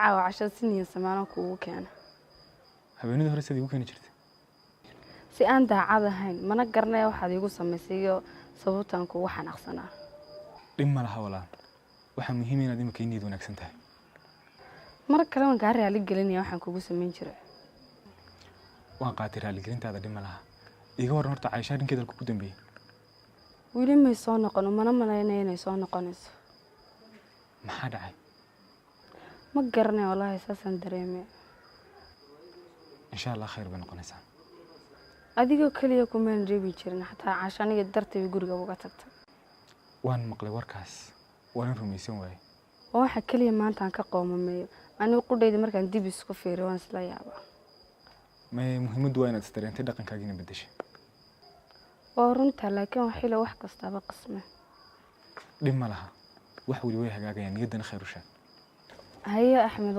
caawa cashada si niyan samaano kuugu keena. habeenada hore sidii u keeni jirtay Si aan daacad ahayn mana garanay waxaad igu samaysay sababtan kugu xanaaqsanaa. dhib ma laha walaal waxa muhiim inaad imika inid wanaagsan tahay mar kale waan kaa raali gelinaya waxaan kugu samayn jiray. waan qaatay raali gelintaada dhib ma laha iga waran horta Caaisha dhinkeeda ku dambeeyay wili ma soo noqon mana malaynay inay soo noqonayso. maxaa dhacay ma garanay wallahi saasan dareemay. insha Allah khayr baan noqonaysaa adigoo kaliya kuma reebi jirin xataa Caaisha aniga darteed guriga uga tagtay. waan maqlay warkaas waan rumaysan waayay waxa kaliya maanta aan ka qoomameeyo anigu qudhayda markaan dib isku fiiriyo waan isla yaabaa. ma muhiimadu waa inaad istareentay dhaqankaagiina bedeshay oo runta laakiin waxa wax kastaba qasmay. dhib ma laha wax wali way hagaagayaan niyadana khayr u sheeg هيا أحمد